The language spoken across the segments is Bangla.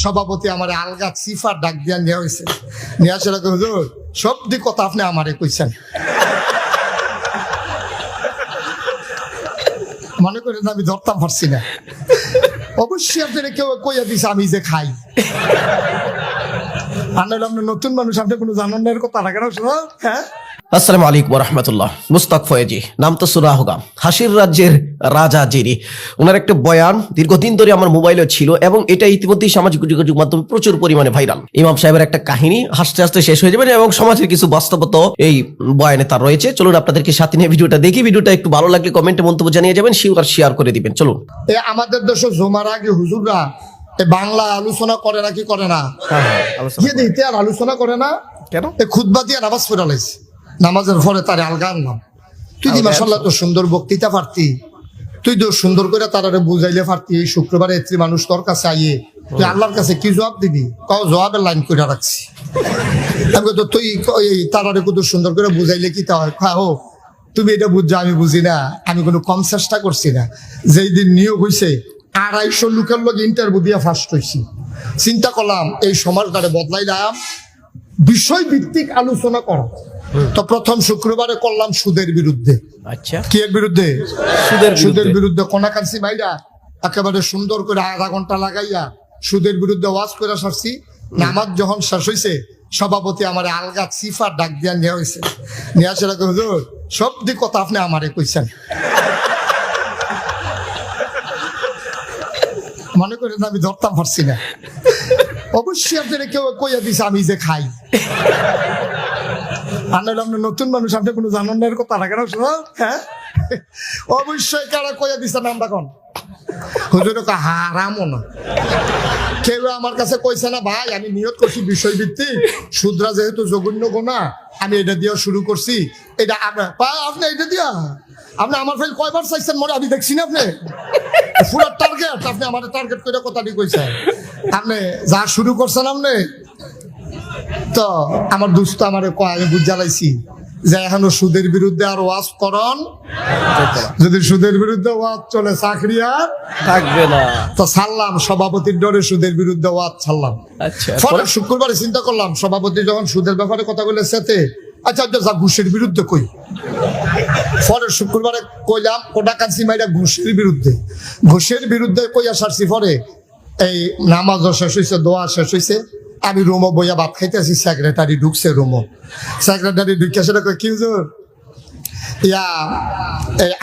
সভাপতি আমার আলগা সিফার ডাক দিয়া নেওয়া হয়েছে। নিয়ে আসলে হুজুর সব দিক কথা আপনি আমারে কইছেন, মনে করেন আমি ধরতাম পারছি না। অবশ্যই আপনারা কেউ কইয়া দিছে আমি যে খাই। আপনার নতুন মানুষ, আপনি কোনো জানান না এর কথা রাখেন। হ্যাঁ, আসসালামু আলাইকুম ওয়া রাহমাতুল্লাহ। মুস্তাক ফয়েজি, নাম তো শোনা হোগা, হাসির রাজ্যের রাজা জিরি। ওনার একটা বয়ান দীর্ঘদিন ধরে আমার মোবাইলে ছিল এবং এটা ইতিমধ্যেই সামাজিক যোগাযোগ মাধ্যমে প্রচুর পরিমাণে ভাইরাল। ইমাম সাহেবের একটা কাহিনী হাসতে হাসতে শেষ হয়ে যাবে এবং সমাজের কিছু বাস্তবতা এই বয়ানে তার রয়েছে। চলুন আপনাদেরকে সাথে নিয়ে ভিডিওটা দেখি। ভিডিওটা একটু ভালো লাগলে কমেন্টে মন্তব্য জানিয়ে যাবেন, শেয়ার করে দিবেন। চলুন। আমাদের দেশে জমার আগে হুজুররা বাংলা আলোচনা করে না, কি করে না, আর আলোচনা করে না কেন? খুতবা দিয়ে নামাজ পড়া লাইছে, নামাজের পরে তার আলগা আনলাম, তুই দি মাশাআল্লাহ তো সুন্দর বক্তৃতা পারতি, তুই তো সুন্দর করে তারা বুঝাইলে পারতি। এই শুক্রবারে এত্রি মানুষ তোর কাছে আইয়ে তুই আল্লাহর কাছে কি জবাব দিবি? কাউ জবাবের লাইন করে রাখছি। আমি তো তুই তারারে কত সুন্দর করে বুঝাইলে কি তা হয়? খাও তুমি এটা বুঝছো, আমি বুঝি না, আমি কোনো কম চেষ্টা করছি না। যেই দিন নিয়োগ হয়েছে 250 লোকের লোক ইন্টারভিউ দিয়ে ফার্স্ট হয়েছি। চিন্তা করলাম এই সমাজটারে বদলাইলাম, বিষয় ভিত্তিক আলোচনা করা। তো প্রথম শুক্রবারে করলাম সুদের বিরুদ্ধে। আচ্ছা, কি এর বিরুদ্ধে? সুদের বিরুদ্ধে কোনাকান্সি মাইরা একেবারে সুন্দর করে আধা ঘন্টা লাগাইয়া সুদের বিরুদ্ধে ওয়াজ করে সারছি। নামাজ যখন শেষ হয়েছে সভাপতি আমার আলগা সিফার ডাক দিয়া নেওয়া হয়েছে। নিয়ে আসে হুজুর সব দিক কথা আপনি আমারে কইছেন, মনে করেন আমি ধরতাম পারছি না। অবশ্যই আপনারা কেউ কইয়া দিছে আমি যে খাই। আপনার নতুন মানুষ, আপনি কোনো জানান না এর কথা রাখেন। হ্যাঁ, অবশ্যই কারা কইয়া দিছে নামটা কোন হুজুর হারামও না। কেউ আমার কাছে কইছে না ভাই আমি নিয়ত করছি বিষয় ভিত্তিক, সুদরা যেহেতু জঘন্য গোনা আমি এটা দিয়ে শুরু করছি। এটা আপনি এটা দিয়া আপনি আমার ফাইল কয়বার চাইছেন মনে আমি দেখছি না। আপনি পুরো টার্গেট, আপনি আমার টার্গেট করে কথাটি কইছেন। আপনি যা শুরু করছেন আপনি তো আমার দুস্থ আমার আমি বুঝালাইছি যে এখনো সুদের বিরুদ্ধে আর ওয়াজ করন, যদি সুদের বিরুদ্ধে ওয়াজ চলে চাকরি আর থাকবে না। তো ছাড়লাম, সভাপতির ডরে সুদের বিরুদ্ধে ওয়াজ ছাড়লাম। পরে শুক্রবারে চিন্তা করলাম সভাপতি যখন সুদের ব্যাপারে কথা বলে সাথে আচ্ছা যা ঘুষের বিরুদ্ধে কই। পরে শুক্রবারে কইলাম কোটাকান্সি মাইরা ঘুষের বিরুদ্ধে কইয়া সারছি। পরে এই নামাজও শেষ হয়েছে, দোয়া শেষ হয়েছে, আমি রুমো বইয়া ভাত খাইতেছি, সেক্রেটারি ঢুকছে রুমো। সেক্রেটারি ঢুকে সেটা কি হুজুর ইয়া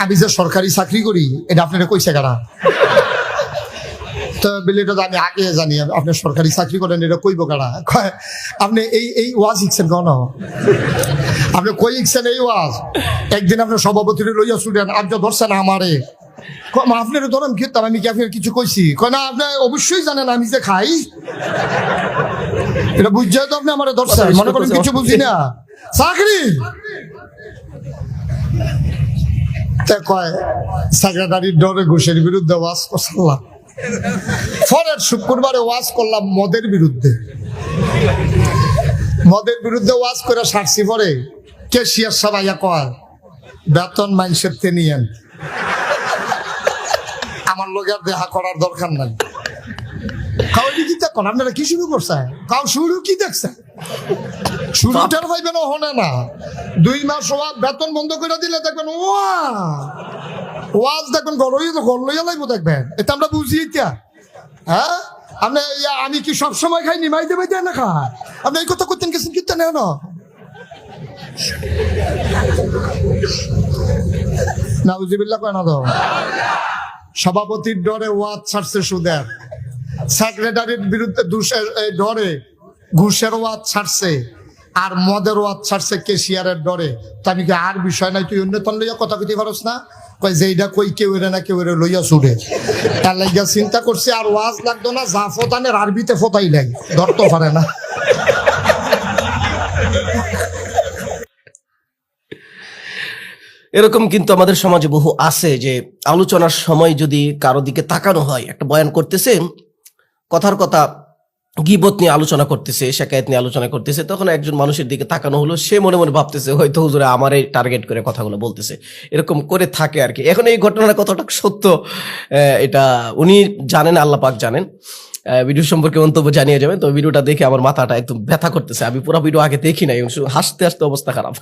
আমি যে সরকারি চাকরি করি এটা আপনারা কইছে কারা? তো বিলিটা আমি আগে জানি আপনি সরকারি চাকরি করেন, এটা কইব কারা? আপনি এই ওয়াজ শিখছেন কেন? আপনি কই শিখছেন এই ওয়াজ? একদিন আপনার সভাপতির লইয়া শুনেন, আপনি ধরছেন আমারে আপনার ধরেন কি আমি কি আপনার কিছু কইছি? কয় না আপনি অবশ্যই জানেন আমি যে খাই, এটা বুঝছে তো আপনি আমার ধরছেন, মনে করেন কিছু বুঝি না চাকরি। কয় সেক্রেটারির ডরে ঘুষের বিরুদ্ধে ওয়াজ করলাম। পরের শুক্রবারে ওয়াজ করলাম মদের বিরুদ্ধে ওয়াজ করে সারছি। পরে ক্যাশিয়ার সবাই কয় বেতন মাইনসের তে নিয়েন, আমার লোকের দেখা করার দরকার নাই। আপনারা কি শুরু করছেন? কাউ শুরু কি দেখছেন? শুরুটার ভাইবেন হনে না, 2 মাস বেতন বন্ধ করে দিলে দেখবেন ওয়াজ দেখবেন ঘর লইয়া লাগবো দেখবেন। এটা আমরা বুঝি এটা। হ্যাঁ, আমি কি সবসময় খাই নিমাই দেবে না খায়? আপনি এই কথা করতেন গেছেন কিন্তু নেন না বুঝিবিল্লা কয় না তো। সভাপতির ডরে ওয়াজ ছাড়ছে সুদের, সেক্রেটারির বিরুদ্ধে ডরে ঘুষের ওয়াজ ছাড়ছে, আর মদের ওয়াজ ছাড়ছে কেশিয়ারের ডরে। তো আমি কি আর বিষয় নাই তুই অন্যতন লইয়া কথা কইতে পারস না? কয় যে এইটা কই কেউ এরে না কেউ এরে লইয়া ছুড়ে। তার লাগিয়া চিন্তা করছে আর ওয়াজ লাগতো না, যা ফোতানের আরবিতে ফোতাই লাগে, ধরতে পারে না। এরকম কিন্তু আমাদের সমাজে বহু আছে যে আলোচনার সময় যদি কারো দিকে তাকানো হয়, একটা বয়ান করতেছে, কথার কথা গীবত নিয়ে আলোচনা করতেছে, শাকায়াত নিয়ে আলোচনা করতেছে, তখন একজন মানুষের দিকে তাকানো হলো, সে মনে মনে ভাবতেছে হয়তো হুজুরে আমারে টার্গেট করে কথাগুলো বলতেছে, এরকম করে থাকে আর কি। এখন এই ঘটনাটা কতটা সত্য এটা উনি জানেন, আল্লাহ পাক জানেন। ভিডিও সম্পর্কে মন্তব্য জানিয়ে যাবেন। তো ভিডিওটা দেখে আমার মাথাটা একদম ব্যথা করতেছে, আমি পুরো ভিডিও আগে দেখি নাই, হাসতে হাসতে অবস্থা খারাপ।